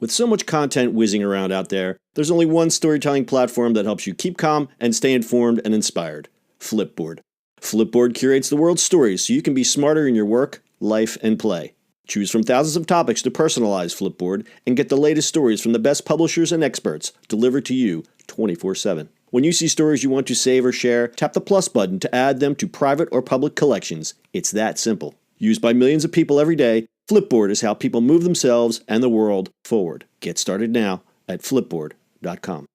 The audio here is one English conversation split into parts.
With so much content whizzing around out there, there's only one storytelling platform that helps you keep calm and stay informed and inspired: Flipboard. Flipboard curates the world's stories so you can be smarter in your work, life, and play. Choose from thousands of topics to personalize Flipboard and get the latest stories from the best publishers and experts delivered to you 24/7. When you see stories you want to save or share, tap the plus button to add them to private or public collections. It's that simple. Used by millions of people every day, Flipboard is how people move themselves and the world forward. Get started now at flipboard.com.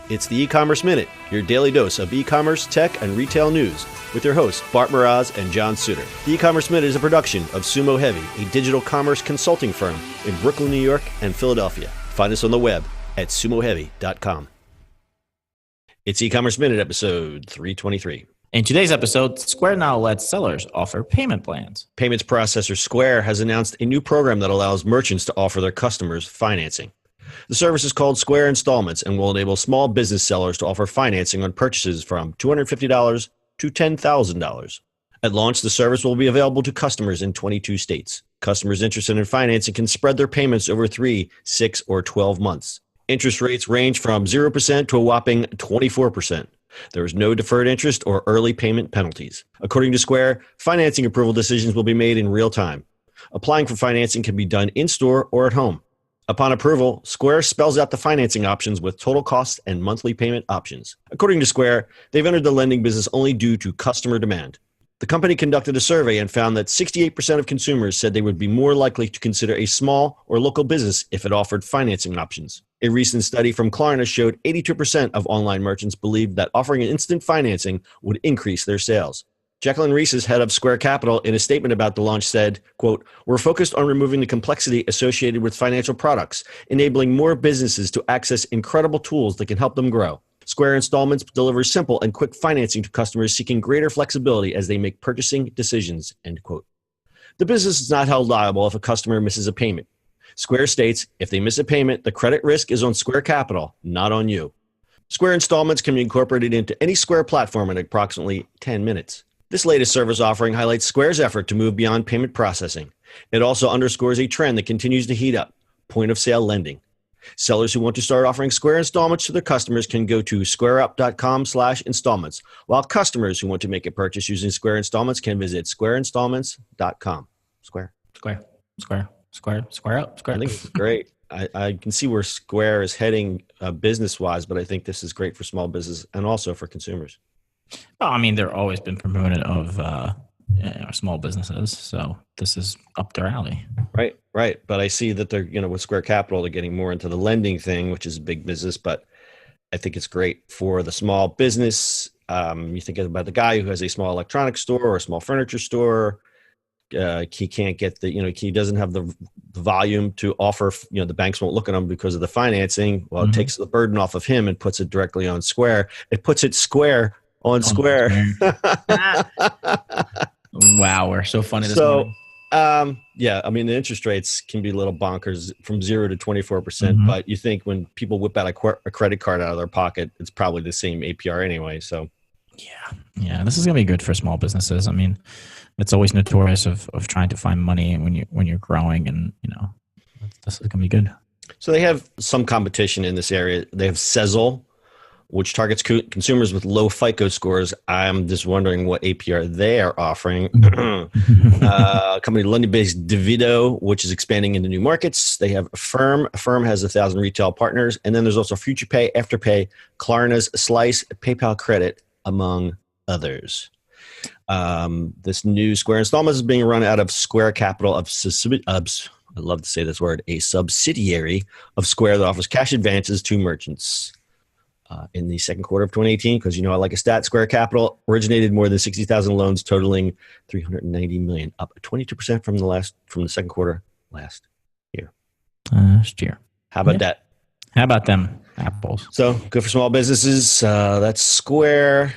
It's the E-Commerce Minute, your daily dose of e-commerce, tech, and retail news with your hosts Bart Mraz and John Suter. The E-Commerce Minute is a production of Sumo Heavy, a digital commerce consulting firm in Brooklyn, New York, and Philadelphia. Find us on the web at sumoheavy.com. It's E-Commerce Minute, episode 323. In today's episode, Square now lets sellers offer payment plans. Payments processor Square has announced a new program that allows merchants to offer their customers financing. The service is called Square Installments and will enable small business sellers to offer financing on purchases from $250 to $10,000. At launch, the service will be available to customers in 22 states. Customers interested in financing can spread their payments over 3, 6, or 12 months. Interest rates range from 0% to a whopping 24%. There is no deferred interest or early payment penalties. According to Square, financing approval decisions will be made in real time. Applying for financing can be done in-store or at home. Upon approval, Square spells out the financing options with total cost and monthly payment options. According to Square, they've entered the lending business only due to customer demand. The company conducted a survey and found that 68% of consumers said they would be more likely to consider a small or local business if it offered financing options. A recent study from Klarna showed 82% of online merchants believed that offering instant financing would increase their sales. Jacqueline Reeses, head of Square Capital, in a statement about the launch said, quote, "We're focused on removing the complexity associated with financial products, enabling more businesses to access incredible tools that can help them grow. Square Installments delivers simple and quick financing to customers seeking greater flexibility as they make purchasing decisions," end quote. The business is not held liable if a customer misses a payment. Square states, if they miss a payment, the credit risk is on Square Capital, not on you. Square Installments can be incorporated into any Square platform in approximately 10 minutes. This latest service offering highlights Square's effort to move beyond payment processing. It also underscores a trend that continues to heat up: point-of-sale lending. Sellers who want to start offering Square Installments to their customers can go to squareup.com/installments, while customers who want to make a purchase using Square Installments can visit squareinstallments.com. Square up. I think it's great. I can see where Square is heading business-wise, but I think this is great for small business and also for consumers. Well, I mean, they've always been proponent of small businesses, so this is up their alley. Right. But I see that they're, with Square Capital, they're getting more into the lending thing, which is big business, but I think it's great for the small business. You think about the guy who has a small electronics store or a small furniture store. He can't get he doesn't have the volume to offer, the banks won't look at him because of the financing. Well, It takes the burden off of him and puts it directly on Square. It puts it square on Square. Wow, we're so funny this morning. The interest rates can be a little bonkers from 0 to 24%, but you think when people whip out a credit card out of their pocket, it's probably the same APR anyway. So yeah, this is gonna be good for small businesses. I mean, it's always notorious of trying to find money when you're growing, and this is gonna be good. So they have some competition in this area. They have Sezzle, which targets consumers with low FICO scores. I'm just wondering what APR they are offering. A company London-based Divido, which is expanding into new markets. They have Affirm. Affirm has 1,000 retail partners. And then there's also FuturePay, Afterpay, Klarna's Slice, PayPal Credit, among others. This new Square Installments is being run out of Square Capital I love to say this word, a subsidiary of Square that offers cash advances to merchants. In the second quarter of 2018, because I like a stat, Square Capital originated more than 60,000 loans totaling $390 million, up 22% from the second quarter last year. How about that? How about them apples? So good for small businesses. That's Square.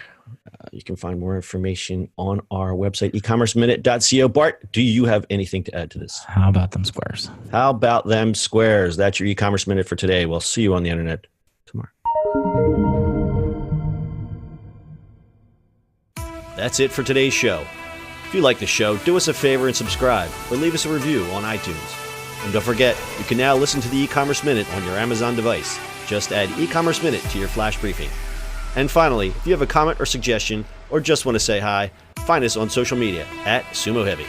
You can find more information on our website, ecommerceminute.co. Bart, do you have anything to add to this? How about them squares? How about them squares? That's your e-commerce minute for today. We'll see you on the internet tomorrow. That's it for today's show. If you like the show, do us a favor and subscribe or leave us a review on iTunes. And don't forget, you can now listen to the e-commerce minute on your Amazon device. Just add e-commerce minute to your flash briefing. And finally, if you have a comment or suggestion, or just want to say hi, find us on social media at Sumo Heavy.